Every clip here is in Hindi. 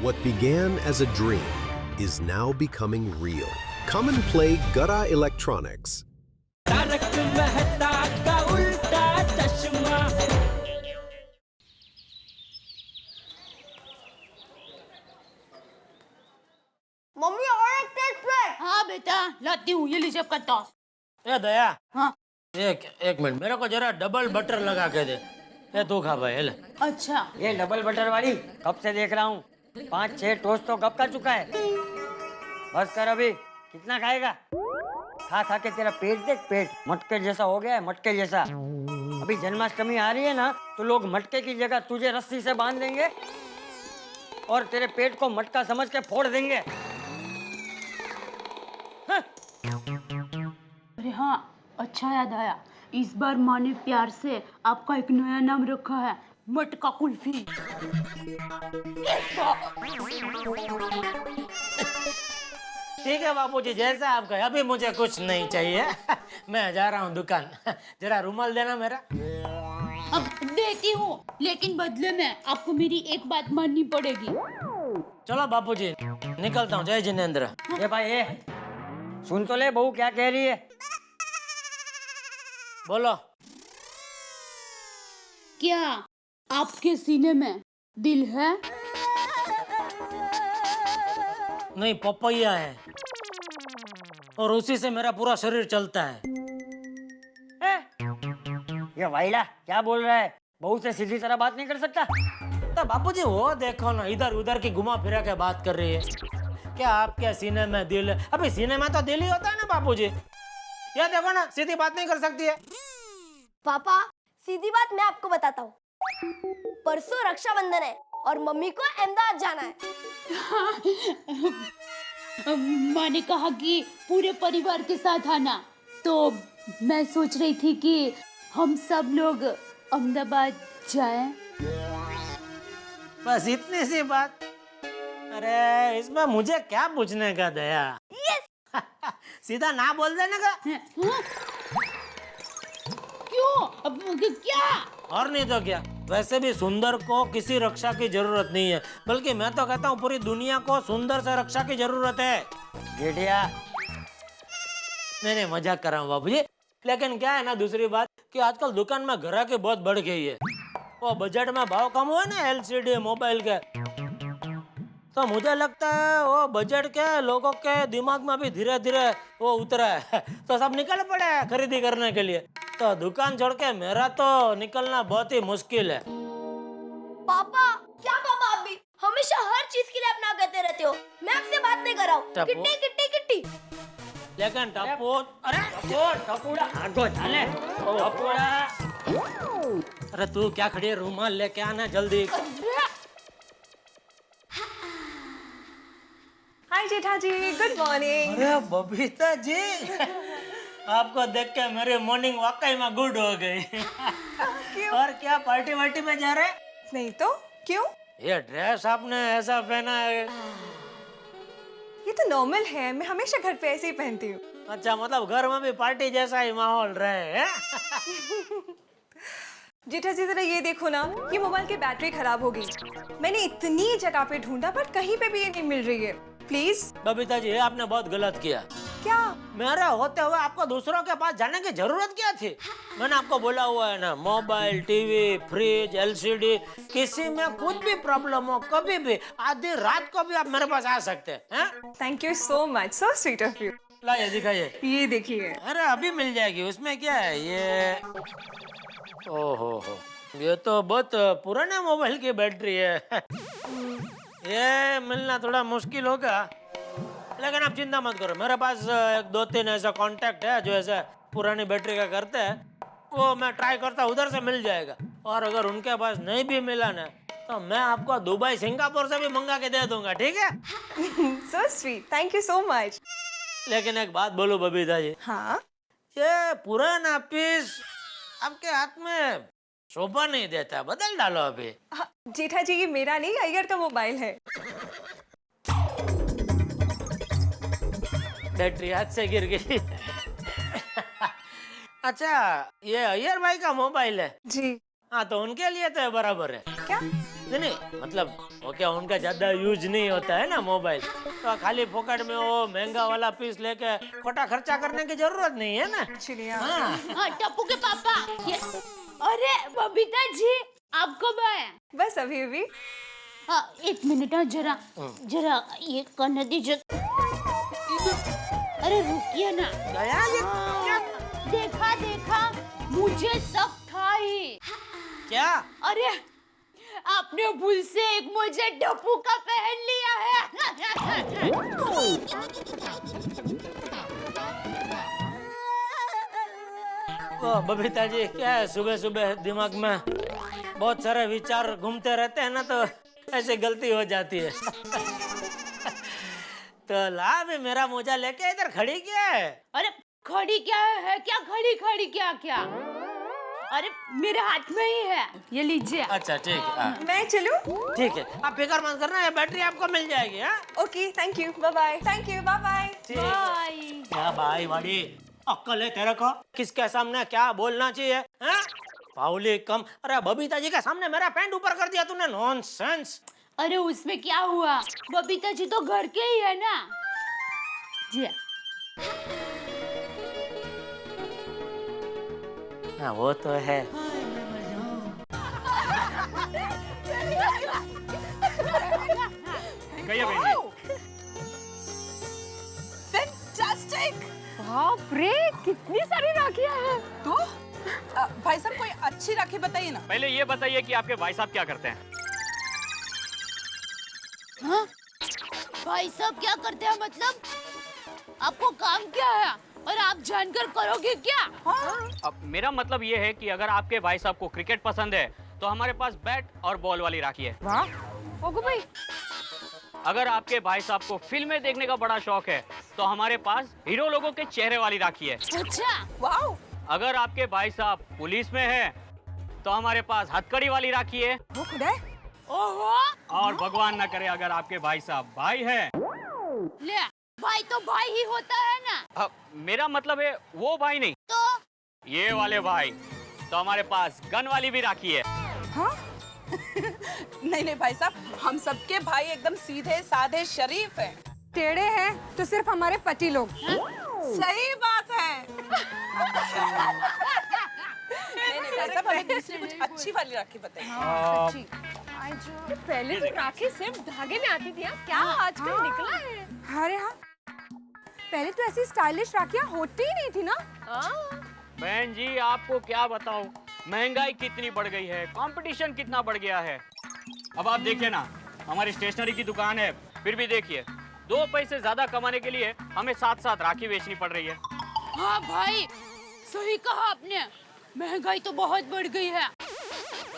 What began as a dream is now becoming real. Come and play Gada Electronics. Tarak Mehta का उल्टा चश्मा। मम्मी और एक टेस्ट प्लेट। हाँ बेटा लाती हूँ, ये लीजिए आपका टॉस। ए दया, हाँ एक मिनट, मेरे को जरा डबल बटर लगा के दे। ये तू खा भाई, ले। अच्छा। ये डबल बटर वाली कब से देख रहा हूँ, 5-6 टोस्ट तो कब का चुका है। बस कर अभी, कितना खाएगा? खा खा के तेरा पेट देख, पेट मटके जैसा हो गया है, मटके जैसा। अभी जन्माष्टमी आ रही है ना, तो लोग मटके की जगह तुझे रस्सी से बांध देंगे और तेरे पेट को मटका समझ के फोड़ देंगे। हाँ। अरे हाँ, अच्छा याद आया, इस बार माँ ने प्यार से आपका एक नया नाम रखा है, मटका कुल्फी। ठीक है बापूजी, जैसा आप कहे। अभी मुझे कुछ नहीं चाहिए। मैं जा रहा हूँ दुकान। जरा रुमाल देना मेरा। अब देती हूँ, लेकिन बदले में आपको मेरी एक बात माननी पड़ेगी। चलो बापूजी, निकलता हूँ। जय जिनेंद्र। ये भाई ये सुन तो ले, बहू क्या कह रही है। बोलो। क्या आपके सीने में दिल है? नहीं, पपैया है और उसी से मेरा पूरा शरीर चलता है। ये वाइला क्या बोल रहा है, बहू से सीधी तरह बात नहीं कर सकता। तो बापूजी वो देखो ना, इधर उधर की घुमा फिरा के बात कर रही है। क्या आपके सीने में दिल है? अभी सीने में तो दिल ही होता है ना बापूजी। ये देखो ना, सीधी बात नहीं कर सकती है। पापा सीधी बात मैं आपको बताता हूँ, परसों रक्षाबंधन है और मम्मी को अहमदाबाद जाना है। माँ ने कहा कि पूरे परिवार के साथ आना, तो मैं सोच रही थी कि हम सब लोग अहमदाबाद जाएं। बस इतनी सी बात? अरे इसमें मुझे क्या पूछने का दया। सीधा ना बोल देने का। क्यों? अब क्या? और नहीं तो क्या। वैसे भी सुंदर को किसी रक्षा की जरूरत नहीं है, बल्कि मैं तो कहता हूँ पूरी दुनिया को सुंदर से रक्षा की जरूरत है। गेटिया नहीं, मजाक कर रहा हूँ बाबूजी। लेकिन क्या है ना, दूसरी बात कि आजकल दुकान में ग्राहकी बहुत बढ़ गई है। वो बजट में भाव कम हुआ ना एलसीडी मोबाइल के, तो मुझे लगता है वो बजट के लोगों के दिमाग में भी धीरे धीरे वो उतरा है। तो सब निकल पड़े हैं खरीदी करने के लिए। तो दुकान छोड़ के मेरा तो निकलना बहुत ही मुश्किल है। पापा क्या पापा, आप भी हमेशा हर चीज के लिए अपना कहते रहते हो। मैं आपसे बात नहीं कर रहा हूँ। टप्पू। Kitty Kitty Kitty. लेकिन टप्पू, अरे टपूड़ा आगो जाने, टपूड़ा। अरे तू क्या खड़ी है, रुमाल लेके आना जल्दी। हाय जेठा जी, गुड मॉर्निंग। अरे बबीता जी, आपको देख के मेरी मॉर्निंग वाकई में गुड हो गई। और क्या पार्टी वार्टी में जा रहे? नहीं तो क्यों? ये ड्रेस आपने ऐसा पहना है। ये तो नॉर्मल है, मैं हमेशा घर पे ऐसे ही पहनती हूँ। अच्छा, मतलब घर में भी पार्टी जैसा ही माहौल रहे है? जेठा जी जरा ये देखो ना, ये मोबाइल की बैटरी खराब हो गई। मैंने इतनी जगह पे ढूंढा पर कहीं पे भी ये नहीं मिल रही है। प्लीज। बबीता जी, आपने बहुत गलत किया। क्या? मेरे होते हुए आपको दूसरों के पास जाने की जरूरत क्या थी? मैंने आपको बोला हुआ है ना, मोबाइल, टीवी, फ्रिज, एलसीडी, किसी में कुछ भी प्रॉब्लम हो, कभी भी आधी रात को भी आप मेरे पास आ सकते हैं। Thank you so much, so sweet of you. लाइए दिखाइए। ये देखिए। अरे अभी मिल जाएगी, उसमें क्या है ये। ओहो हो, ये तो बहुत पुराने मोबाइल की बैटरी है। ये मिलना थोड़ा मुश्किल होगा, लेकिन आप चिंता मत करो। मेरे पास 1-2-3 ऐसा कांटेक्ट है जो ऐसा पुरानी बैटरी का करते हैं। वो मैं ट्राई करता हूँ, उधर से मिल जाएगा। और अगर उनके पास नहीं भी मिला ना, तो मैं आपको दुबई, सिंगापुर से भी मंगा के दे दूंगा, ठीक है? So sweet, thank you so much. लेकिन एक बात बोलो बबीता जी। हाँ? ये पुराना पीस आपके हाथ में शोभा नहीं देता, बदल डालो अभी। हाँ, जेठा जी ये मेरा नहीं, अय्यर का मोबाइल है। बैटरी हाथ से गिर गई। अच्छा, ये अय्यर भाई का मोबाइल है? जी। हाँ, तो उनके लिए तो बराबर है। क्या? नहीं नहीं मतलब वो क्या उनका ज्यादा यूज नहीं होता है ना मोबाइल, तो खाली पॉकेट में वो महंगा वाला पीस लेके खोटा खर्चा करने की जरूरत नहीं है ना। चलिए हाँ हाँ टप्पू के पापा ये अरे बबीता जी आप कब आए? बस अभी अभी। हाँ 1 मिनट हाँ जरा जरा ये करने दीजिए। अरे रुकिए ना। गया ये हाँ, देखा देखा मुझे सब था ही। क्या? अरे आपने भूल से एक मुझे टप्पू का पहन लिया है। ओ बबीता जी क्या है, सुबह सुबह दिमाग में बहुत सारे विचार घूमते रहते हैं ना, तो ऐसे गलती हो जाती है। तो ला भी मेरा मोजा लेके इधर खड़ी क्या है? अरे खड़ी क्या है क्या खड़ी खड़ी क्या क्या? अरे मेरे हाथ में ही है, ये लीजिए। अच्छा ठीक है हाँ। मैं चलूं? ठीक है आप फिक्र मत करना, ये बैटरी आपको मिल जाएगी। हाँ okay thank you bye bye. Thank you bye bye. Bye. क्या भाई वाड़ी अक्ल है तेरे को? किसके सामने क्या बोलना चाहिए? हाँ पाउली कम। अरे बबीता जी के सामने मेरा पैंट ऊपर कर दिया तूने, नॉनसेंस। अरे उसमें क्या हुआ, बबीता जी तो घर के ही है ना जी। हाँ वो तो है। फैंटास्टिक। बाप रे कितनी सारी राखियां हैं। तो भाई साहब कोई अच्छी राखी बताइए ना। पहले ये बताइए कि आपके भाई साहब क्या करते हैं? हाँ? भाई साहब क्या करते हैं मतलब? आपको काम क्या है और आप जानकर करोगे क्या? अब मेरा मतलब ये है कि अगर आपके भाई साहब को क्रिकेट पसंद है तो हमारे पास बैट और बॉल वाली राखी है। वाह ओगो भाई। अगर आपके भाई साहब को फिल्में देखने का बड़ा शौक है तो हमारे पास हीरो लोगों के चेहरे वाली राखी है। अच्छा वाओ। अगर आपके भाई साहब पुलिस में है तो हमारे पास हथकड़ी वाली राखी है। वो खुदा ओहो और भगवान न करे अगर आपके भाई साहब भाई है, ले भाई तो भाई ही होता है ना। मेरा मतलब है वो भाई नहीं, तो ये वाले भाई, तो हमारे पास गन वाली भी राखी है। हाँ नहीं नहीं भाई साहब, हम सबके भाई एकदम सीधे साधे शरीफ हैं। टेढ़े हैं तो सिर्फ हमारे पति लोग। सही बात है। नहीं नहीं भाई साहब, हमें दूसरी कुछ अच्छी वाली राखी बताइए। पहले तो राखी सिर्फ धागे में आती थी, क्या आजकल निकला है। अरे हाँ पहले तो ऐसी स्टाइलिश राखियां होती ही नहीं थी ना। बहन जी आपको क्या बताऊं, महंगाई कितनी बढ़ गई है, कंपटीशन कितना बढ़ गया है। अब आप देखिए ना, हमारी स्टेशनरी की दुकान है, फिर भी देखिए 2 पैसे ज्यादा कमाने के लिए हमें साथ साथ राखी बेचनी पड़ रही है। हाँ भाई सही कहा आपने, महंगाई तो बहुत बढ़ गई है।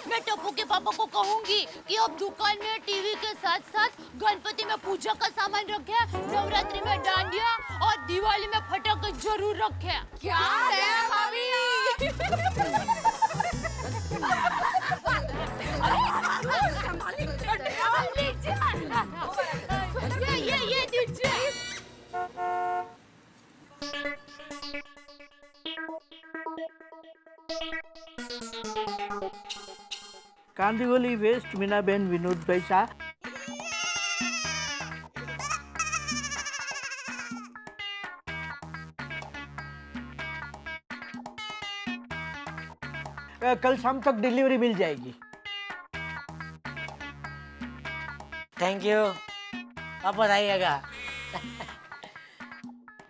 मैं टप्पू के पापा को कहूंगी कि अब दुकान में टीवी के साथ साथ गणपति में पूजा का सामान रखे, नवरात्रि में डांडिया और दिवाली में पटाखे जरूर रखे। क्या है भाभी? ये दीजिए। कांदिवली वेस्ट मीनाबेन विनोदભાઈ શાહ। कल शाम तक डिलीवरी मिल जाएगी। थैंक यू, वापस आइएगा।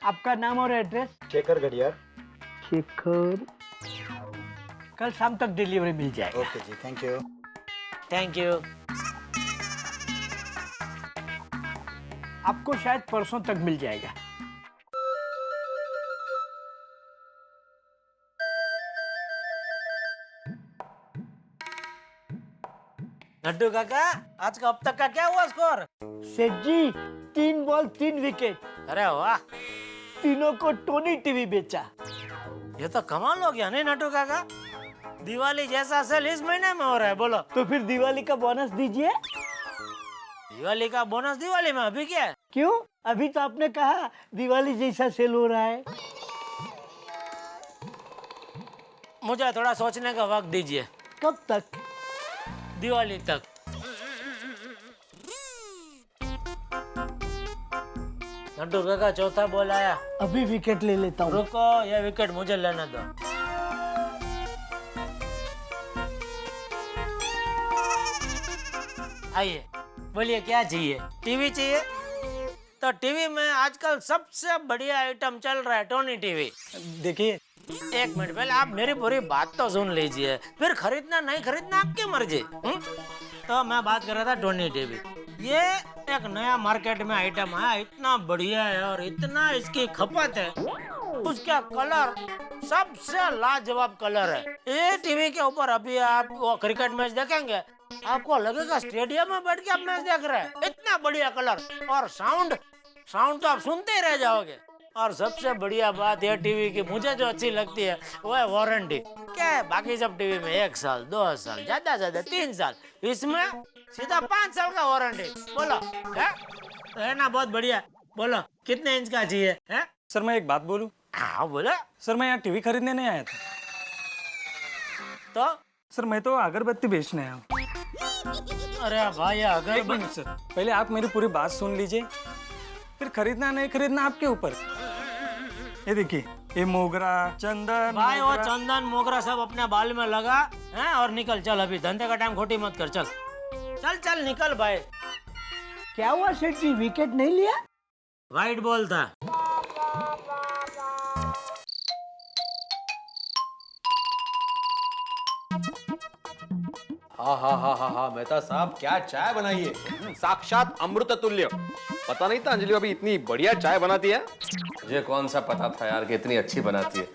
आपका नाम और एड्रेस? शेखर घड़ियाल। शेखर, कल शाम तक डिलीवरी मिल जाएगी। ओके जी, थैंक यू। Thank you. आपको शायद परसों तक मिल जाएगा। नड्डू काका आज का अब तक का क्या हुआ स्कोर? सेठ जी 3 बॉल 3 विकेट, अरे वाह, तीनों को टोनी टीवी बेचा। ये तो कमाल हो गया नहीं नड्डू काका? दिवाली जैसा सेल इस महीने में हो रहा है, बोलो। तो फिर दिवाली का बोनस दीजिए। दिवाली का बोनस दिवाली में, अभी क्या है? क्यों? अभी तो आपने कहा दिवाली जैसा सेल हो रहा है। मुझे थोड़ा सोचने का वक्त दीजिए। कब तक? दिवाली तक। नड्डू काका चौथा बॉल आया। अभी विकेट ले लेता हूँ। रुको, ये विकेट मुझे लेने दो। आइए, बोलिए क्या चाहिए? टीवी चाहिए? तो टीवी में आजकल सबसे बढ़िया आइटम चल रहा है टोनी टीवी। देखिए, एक मिनट पहले आप मेरी पूरी बात तो सुन लीजिए, फिर खरीदना नहीं खरीदना आपकी मर्जी। तो मैं बात कर रहा था टोनी टीवी। ये एक नया मार्केट में आइटम है, इतना बढ़िया है और इतना इसकी खपत है, उसका कलर सबसे लाजवाब कलर है। ये टीवी के ऊपर अभी आप वो क्रिकेट मैच देखेंगे, आपको लगेगा स्टेडियम में बैठ के आप मैच देख रहे हैं। इतना बढ़िया कलर और साउंड तो आप सुनते ही रह जाओगे। और सबसे बढ़िया बात है टीवी की, मुझे जो अच्छी लगती है वो है वारंटी। क्या है, बाकी सब टीवी में 1 साल 2 साल ज्यादा 3 साल, इसमें सीधा 5 साल का वारंटी। बोलो है ना, बहुत बढ़िया। बोलो कितने इंच का चाहिए है? सर मैं एक बात बोलूं? हाँ बोलो। सर मैं यहाँ टीवी खरीदने नहीं आया था। तो सर मैं तो अगरबत्ती बेचने आया हूँ। अरे भाई अगर एक मिनट सर, पहले आप मेरी पूरी बात सुन लीजिए, फिर खरीदना नहीं खरीदना आपके ऊपर। ये देखिए, ये मोगरा चंदन भाई वो मोगरा। चंदन मोगरा सब अपने बाल में लगा है और निकल। चल अभी धंधे का टाइम खोटी मत कर। चल चल चल निकल भाई। क्या हुआ सेठ जी, विकेट नहीं लिया? वाइट बॉल था। हाँ मेहता साहब, क्या चाय बनाई है, साक्षात अमृत तुल्य। पता नहीं था अंजलि अभी इतनी बढ़िया चाय बनाती है। मुझे कौन सा पता था यार कि इतनी अच्छी बनाती है।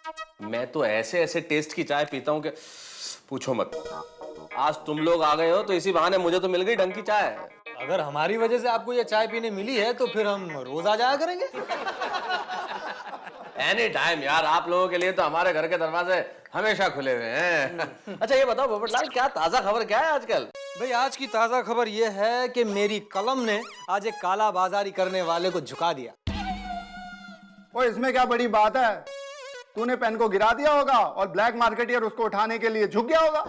मैं तो ऐसे ऐसे टेस्ट की चाय पीता हूँ कि पूछो मत। आज तुम लोग आ गए हो तो इसी बहाने मुझे तो मिल गई ढंग की चाय। अगर हमारी वजह से आपको ये चाय पीने मिली है तो फिर हम रोज आ जाया करेंगे। एनी टाइम यार, आप लोगों के लिए तो हमारे घर के दरवाजे हमेशा खुले हुए हैं। अच्छा ये बताओ पोपटलाल, क्या ताजा खबर क्या है आजकल? भाई आज की ताजा खबर ये है कि मेरी कलम ने आज एक काला बाजारी करने वाले को झुका दिया। ओ इसमें क्या बड़ी बात है, तूने पेन को गिरा दिया होगा और ब्लैक मार्केटियर उसको उठाने के लिए झुक गया होगा।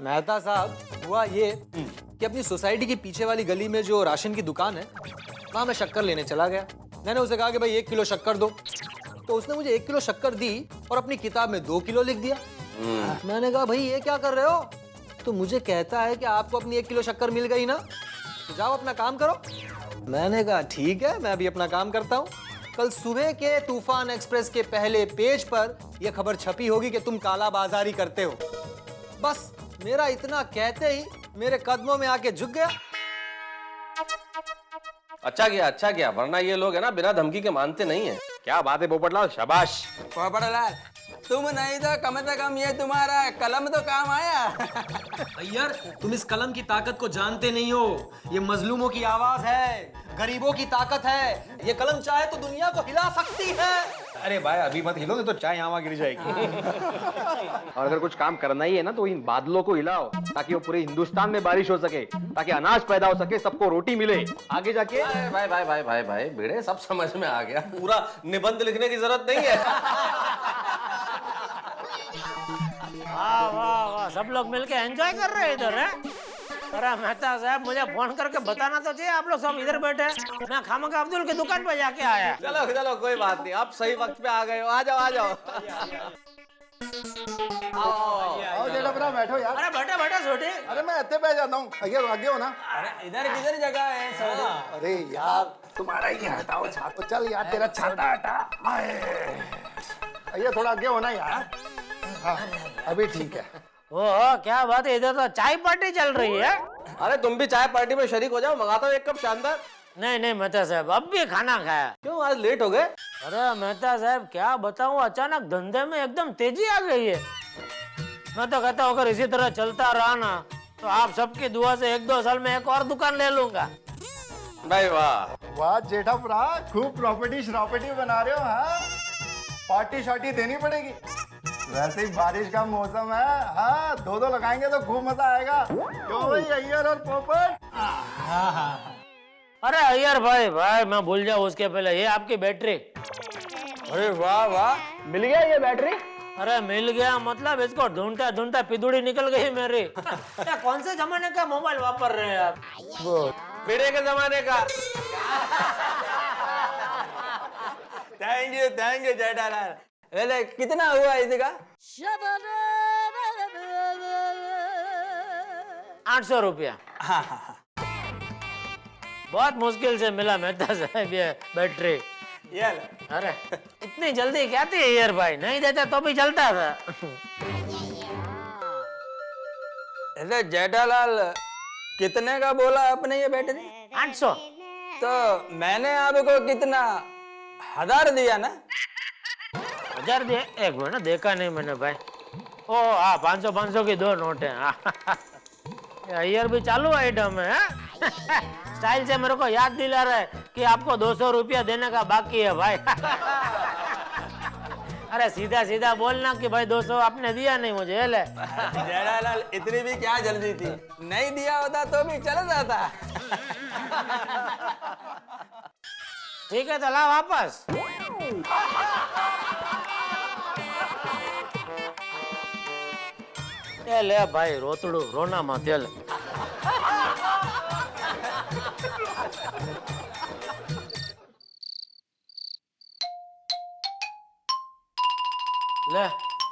मेहता साहब, हुआ ये कि अपनी सोसाइटी की पीछे वाली गली में जो राशन की दुकान है, वहां मैं शक्कर लेने चला गया। मैंने उसे कहा कि भाई 1 किलो शक्कर दो, तो उसने मुझे 1 किलो शक्कर दी और अपनी किताब में 2 किलो लिख दिया। मैंने कहा भाई ये क्या कर रहे हो? तो मुझे कहता है कि आपको अपनी 1 किलो शक्कर मिल गई ना, तो जाओ अपना काम करो। मैंने कहा ठीक है, मैं भी अपना काम करता हूँ। कल सुबह के तूफान एक्सप्रेस के पहले पेज पर यह खबर छपी होगी कि तुम काला बाजारी करते हो। बस मेरा इतना कहते ही मेरे कदमों में आके झुक गया। अच्छा किया, वरना ये लोग है ना बिना धमकी के मानते नहीं है। क्या बात है पोपटलाल, शाबाश। पोपटलाल, तुम नहीं तो कम से कम ये तुम्हारा कलम तो काम आया। यार तुम इस कलम की ताकत को जानते नहीं हो। ये मजलूमों की आवाज है, गरीबों की ताकत है। ये कलम चाहे तो दुनिया को हिला सकती है। अरे भाई अभी मत हिलोगे तो चाय यहाँ गिर जाएगी। और अगर कुछ काम करना ही है ना तो इन बादलों को हिलाओ, ताकि वो पूरे हिंदुस्तान में बारिश हो सके, ताकि अनाज पैदा हो सके, सबको रोटी मिले आगे जाके। भाई बेड़े सब समझ में आ गया। पूरा निबंध लिखने की जरूरत नहीं है। वाह, सब लोग मिलके एंजॉय कर रहे हैं इधर है। अरे मेहता साहब, मुझे फोन करके बताना तो चाहिए, आप लोग सब इधर बैठे। मैं खामखा अब्दुल की दुकान पे जाके आया। चलो कोई बात नहीं, आप सही वक्त पे आ गए हो। आ जाओ आओ जेठा भरा, बैठो यार। अरे बैठो छोटे। अरे मैं इतने बैठ जाता हूँ, आगे हो ना। अरे इधर किधर जगह है? अरे यार तुम्हारा ही हटाओ छाता। चल यार तेरा छाता हटा। ये थोड़ा आगे हो ना यार। हाँ अभी ठीक है। ओह क्या बात है, इधर तो चाय पार्टी चल रही है। अरे तुम भी चाय पार्टी में शरीक हो जाओ, मंगाता हूँ 1 कप शानदार। नहीं मेहता साहब, अब भी खाना खाया। क्यों आज लेट हो गए? अरे मेहता साहब क्या बताऊं, अचानक धंधे में एकदम तेजी आ गई है। मैं तो कहता हूँ अगर इसी तरह चलता रहा ना तो आप सबकी दुआ से 1-2 साल में एक और दुकान ले लूंगा। भाई वाह जेठा भरा, खूब प्रॉपर्टी बना रहे हो। हाँ पार्टी शार्टी देनी पड़ेगी। वैसे ही बारिश का मौसम है। हाँ 2-2 लगाएंगे तो खूब मजा आएगा। क्यों भाई अय्यर और पोपट? अरे अय्यर भाई मैं भूल जाऊँ उसके पहले, ये आपकी बैटरी। अरे वाह, मिल गया ये बैटरी? अरे मिल गया मतलब इसको ढूंढता ढूंढता पिदुड़ी निकल गई मेरी। क्या कौन से जमाने का मोबाइल वापर रहे हैं आप? वो फिरे के जमाने का। Thank you Jethalal. वेले कितना हुआ इसका? 800 रुपया। बहुत मुश्किल से मिला मेहता साहब ये बैटरी। अरे इतनी जल्दी क्या थी यार भाई, नहीं देता तो भी चलता था। अरे जेठालाल कितने का बोला आपने ये बैटरी? 800। तो मैंने आपको कितना 1000 दिया ना? 1000 दिया? एक मिनट देखा नहीं मैंने भाई। ओ हाँ 500 की 2 नोट है। ईयर भी चालू आइटम है। स्टाइल से मेरे को याद दिला रहा है कि आपको 200 रुपया देने का बाकी है भाई। अरे सीधा सीधा बोलना कि भाई 200 आपने दिया नहीं मुझे। ले जेठालाल इतनी भी क्या जल्दी थी, नहीं दिया होता तो भी चल जाता। ठीक है तो ला वापस। ले भाई रोतड़ू रोना मत ले। ले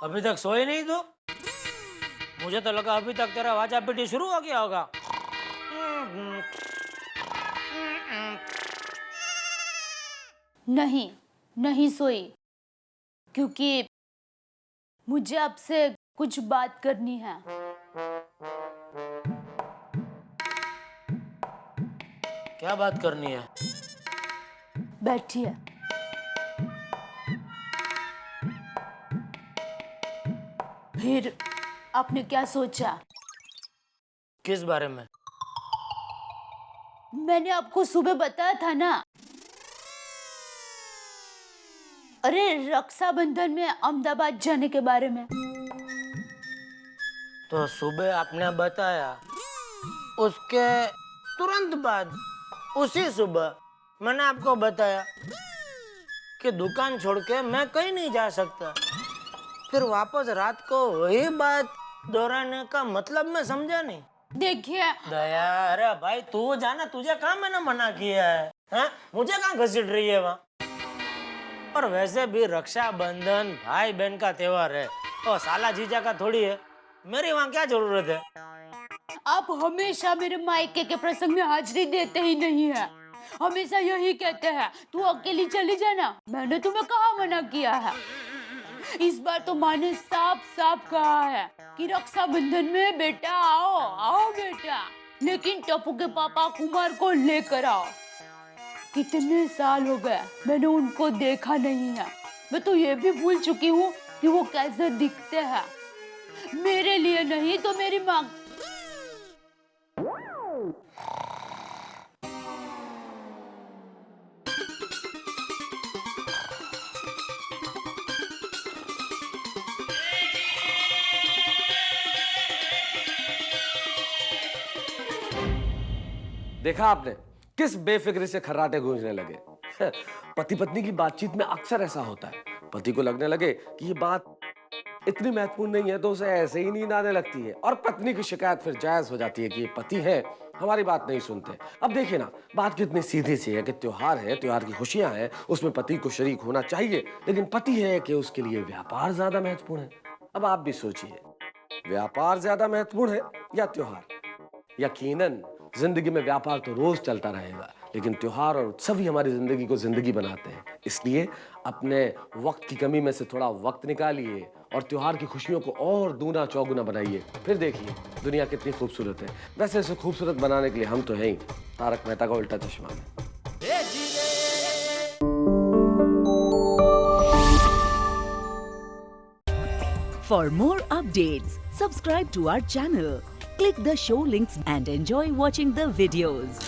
अभी तक सोए नहीं तू? मुझे तो लगा अभी तक तेरा वाचा पीटी शुरू हो गया होगा। नहीं सोई, क्योंकि मुझे आपसे कुछ बात करनी है। क्या बात करनी है? बैठिए। फिर आपने क्या सोचा? किस बारे में? मैंने आपको सुबह बताया था ना, अरे रक्षाबंधन में अहमदाबाद जाने के बारे में। तो सुबह आपने बताया, उसके तुरंत बाद उसी सुबह मैंने आपको बताया कि दुकान छोड़ के मैं कहीं नहीं जा सकता। फिर वापस रात को वही बात दोहराने का मतलब मैं समझा नहीं। देखिए दया, अरे भाई तू जाना, तुझे कहाँ मैंने मना किया है? हाँ? मुझे कहाँ घसीट रही है वहाँ? और वैसे भी रक्षाबंधन भाई बहन का त्योहार है और साला जीजा का थोड़ी है। मेरी वहाँ क्या जरूरत है? आप हमेशा मेरे मायके के प्रसंग में हाजिरी देते ही नहीं है। हमेशा यही कहते हैं तू अकेली चली जाना। मैंने तुम्हें कहाँ मना किया है? इस बार तो माँ ने साफ साफ कहा है कि रक्षाबंधन में बेटा आओ बेटा, लेकिन टप्पू के पापा कुमार को लेकर आओ। कितने साल हो गए मैंने उनको देखा नहीं है। मैं तो ये भी भूल चुकी हूँ कि वो कैसे दिखते हैं। मेरे लिए नहीं तो मेरी माँ। देखा आपने किस बेफिक्री से खर्राटे गूंजने लगे। पति पत्नी की बातचीत में अक्सर ऐसा होता है, पति को लगने लगे कि ये बात इतनी महत्वपूर्ण नहीं है तो उसे ऐसे ही नींद आने लगती है, और पत्नी की शिकायत फिर जायज हो जाती है कि ये पति है हमारी बात नहीं सुनते। अब देखिए ना, बात कितनी सीधी सी है कि त्योहार है, त्योहार की खुशियां हैं, उसमें पति को शरीक होना चाहिए, लेकिन पति है कि उसके लिए व्यापार ज्यादा महत्वपूर्ण है। अब आप भी सोचिए, व्यापार ज्यादा महत्वपूर्ण है या त्योहार? यकीनन जिंदगी में व्यापार तो रोज चलता रहेगा, लेकिन त्योहार और उत्सव ही हमारी जिंदगी को जिंदगी बनाते हैं। इसलिए अपने वक्त की कमी में से थोड़ा वक्त निकालिए और त्योहार की खुशियों को और दूना चौगुना बनाइए। फिर देखिए दुनिया कितनी खूबसूरत है। वैसे इसे खूबसूरत बनाने के लिए हम तो हैं ही, तारक मेहता का उल्टा चश्मा में। For more updates, subscribe to our channel, click the show links and enjoy watching the videos.